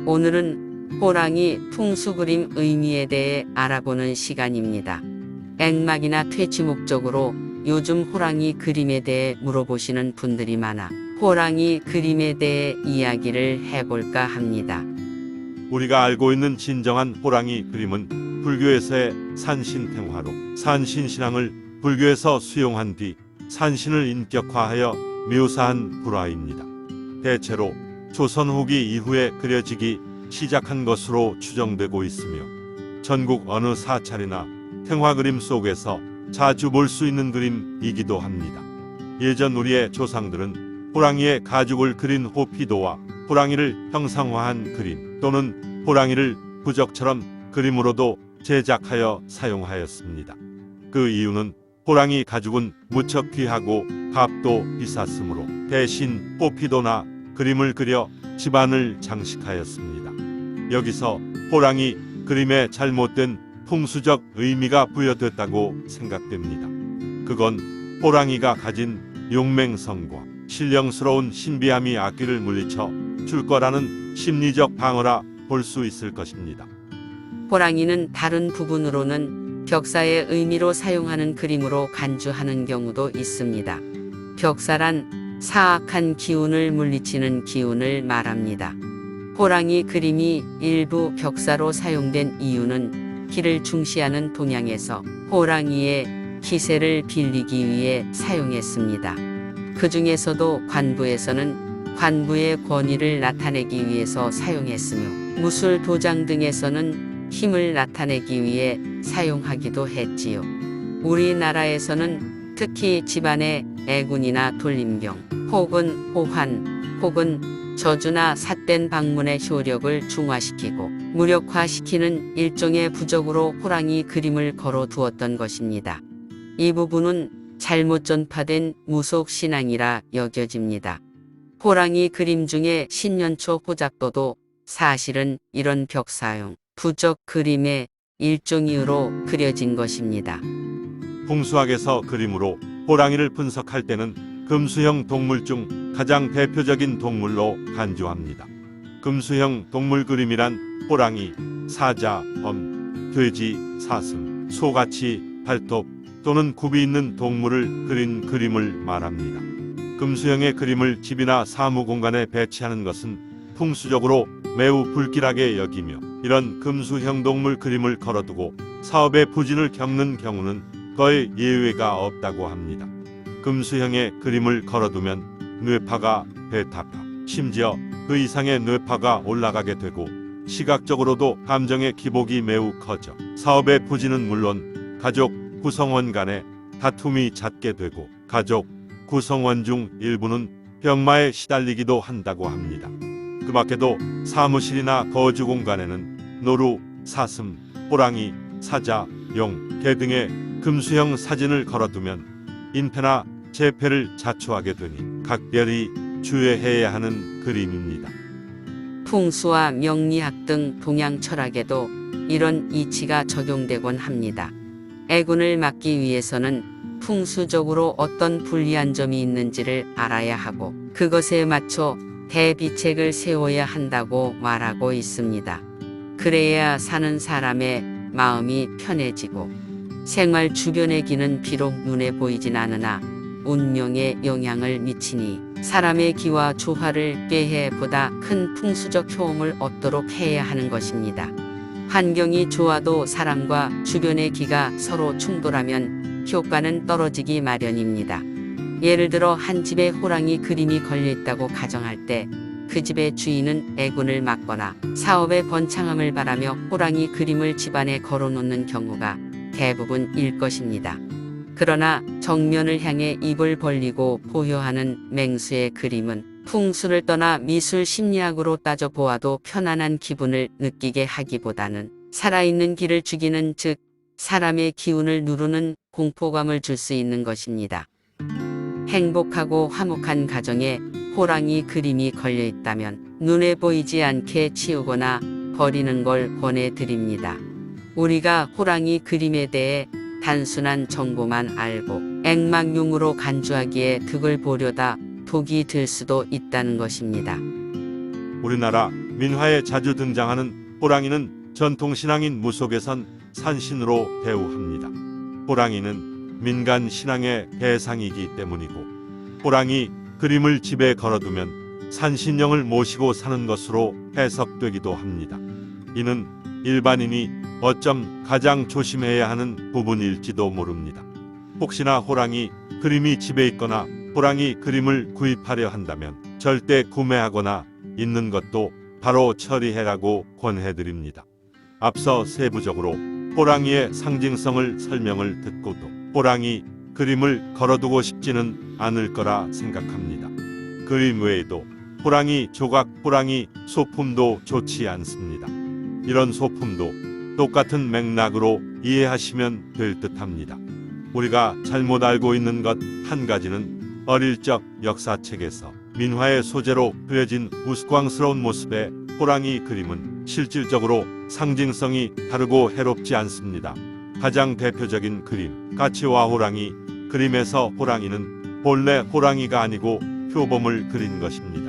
오늘은 호랑이 풍수 그림 의미에 대해 알아보는 시간입니다. 액막이나 퇴치 목적으로 요즘 호랑이 그림에 대해 물어보시는 분들이 많아 호랑이 그림에 대해 이야기를 해볼까 합니다. 우리가 알고 있는 진정한 호랑이 그림은 불교에서의 산신탱화로 산신신앙을 불교에서 수용한 뒤 산신을 인격화하여 묘사한 불화입니다. 대체로 조선 후기 이후에 그려지기 시작한 것으로 추정되고 있으며 전국 어느 사찰이나 탱화 그림 속에서 자주 볼 수 있는 그림이기도 합니다. 예전 우리의 조상들은 호랑이의 가죽을 그린 호피도와 호랑이를 형상화한 그림 또는 호랑이를 부적처럼 그림으로도 제작하여 사용하였습니다. 그 이유는 호랑이 가죽은 무척 귀하고 값도 비쌌으므로 대신 호피도나 그림을 그려 집안을 장식하였습니다. 여기서 호랑이 그림에 잘못된 풍수적 의미가 부여됐다고 생각됩니다. 그건 호랑이가 가진 용맹성과 신령스러운 신비함이 악귀를 물리쳐 줄 거라는 심리적 방어라 볼 수 있을 것입니다. 호랑이는 다른 부분으로는 벽사의 의미로 사용하는 그림으로 간주하는 경우도 있습니다. 벽사란 사악한 기운을 물리치는 기운을 말합니다. 호랑이 그림이 일부 벽사로 사용된 이유는 기를 중시하는 동양에서 호랑이의 기세를 빌리기 위해 사용했습니다. 그 중에서도 관부에서는 관부의 권위를 나타내기 위해서 사용했으며 무술 도장 등에서는 힘을 나타내기 위해 사용하기도 했지요. 우리나라에서는 특히 집안의 애군이나 돌림병 혹은 호환 혹은 저주나 삿된 방문의 효력을 중화시키고 무력화시키는 일종의 부적으로 호랑이 그림을 걸어 두었던 것입니다. 이 부분은 잘못 전파된 무속신앙이라 여겨집니다. 호랑이 그림 중에 신년초 호작도도 사실은 이런 벽사용 부적 그림의 일종이로 그려진 것입니다. 풍수학에서 그림으로 호랑이를 분석할 때는 금수형 동물 중 가장 대표적인 동물로 간주합니다. 금수형 동물 그림이란 호랑이, 사자, 범, 돼지, 사슴, 소같이 발톱 또는 굽이 있는 동물을 그린 그림을 말합니다. 금수형의 그림을 집이나 사무 공간에 배치하는 것은 풍수적으로 매우 불길하게 여기며 이런 금수형 동물 그림을 걸어두고 사업의 부진을 겪는 경우는 거의 예외가 없다고 합니다. 금수형의 그림을 걸어두면 뇌파가 배타파, 심지어 그 이상의 뇌파가 올라가게 되고 시각적으로도 감정의 기복이 매우 커져 사업의 부진은 물론 가족 구성원 간의 다툼이 잦게 되고 가족 구성원 중 일부는 병마에 시달리기도 한다고 합니다. 그 밖에도 사무실이나 거주 공간에는 노루, 사슴, 호랑이, 사자, 용, 개 등의 금수형 사진을 걸어두면 인패나 재패를 자초하게 되니 각별히 주의해야 하는 그림입니다. 풍수와 명리학 등 동양 철학에도 이런 이치가 적용되곤 합니다. 애군을 막기 위해서는 풍수적으로 어떤 불리한 점이 있는지를 알아야 하고 그것에 맞춰 대비책을 세워야 한다고 말하고 있습니다. 그래야 사는 사람의 마음이 편해지고 생활 주변의 기는 비록 눈에 보이진 않으나 운명에 영향을 미치니 사람의 기와 조화를 꾀해 보다 큰 풍수적 효험을 얻도록 해야 하는 것입니다. 환경이 좋아도 사람과 주변의 기가 서로 충돌하면 효과는 떨어지기 마련입니다. 예를 들어 한 집에 호랑이 그림이 걸려있다고 가정할 때 그 집의 주인은 애군을 막거나 사업의 번창함을 바라며 호랑이 그림을 집안에 걸어놓는 경우가 대부분일 것입니다. 그러나 정면을 향해 입을 벌리고 보효하는 맹수의 그림은 풍수를 떠나 미술 심리학으로 따져보아도 편안한 기분을 느끼게 하기보다는 살아있는 기를 죽이는 즉 사람의 기운을 누르는 공포감을 줄 수 있는 것입니다. 행복하고 화목한 가정에 호랑이 그림이 걸려 있다면 눈에 보이지 않게 치우거나 버리는 걸 권해드립니다. 우리가 호랑이 그림에 대해 단순한 정보만 알고 액막용으로 간주하기에 득을 보려다 독이 들 수도 있다는 것입니다. 우리나라 민화에 자주 등장하는 호랑이는 전통신앙인 무속에선 산신으로 대우합니다. 호랑이는 민간 신앙의 대상이기 때문이고 호랑이 그림을 집에 걸어두면 산신령을 모시고 사는 것으로 해석되기도 합니다. 이는 일반인이 어쩜 가장 조심해야 하는 부분일지도 모릅니다. 혹시나 호랑이 그림이 집에 있거나 호랑이 그림을 구입하려 한다면 절대 구매하거나 있는 것도 바로 처리해라고 권해드립니다. 앞서 세부적으로 호랑이의 상징성을 설명을 듣고도 호랑이 그림을 걸어두고 싶지는 않을 거라 생각합니다. 그림 외에도 호랑이 조각, 호랑이 소품도 좋지 않습니다. 이런 소품도 똑같은 맥락으로 이해하시면 될 듯합니다. 우리가 잘못 알고 있는 것 한 가지는 어릴 적 역사책에서 민화의 소재로 그려진 우스꽝스러운 모습의 호랑이 그림은 실질적으로 상징성이 다르고 해롭지 않습니다. 가장 대표적인 그림 까치와 호랑이 그림에서 호랑이는 본래 호랑이가 아니고 표범을 그린 것입니다.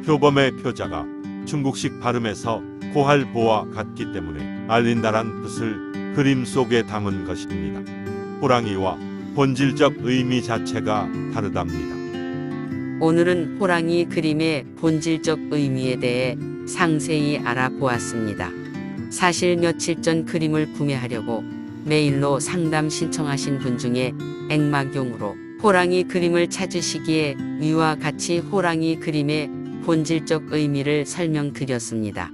표범의 표자가 중국식 발음에서 고할보와 같기 때문에 알린다란 뜻을 그림 속에 담은 것입니다. 호랑이와 본질적 의미 자체가 다르답니다. 오늘은 호랑이 그림의 본질적 의미에 대해 상세히 알아보았습니다. 사실 며칠 전 그림을 구매하려고 메일로 상담 신청하신 분 중에 액막용으로 호랑이 그림을 찾으시기에 위와 같이 호랑이 그림의 본질적 의미를 설명드렸습니다.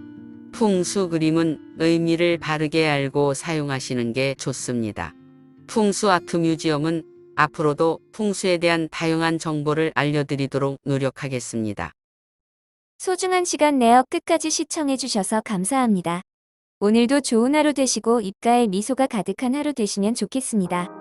풍수 그림은 의미를 바르게 알고 사용하시는 게 좋습니다. 풍수 아트 뮤지엄은 앞으로도 풍수에 대한 다양한 정보를 알려드리도록 노력하겠습니다. 소중한 시간 내어 끝까지 시청해주셔서 감사합니다. 오늘도 좋은 하루 되시고 입가에 미소가 가득한 하루 되시면 좋겠습니다.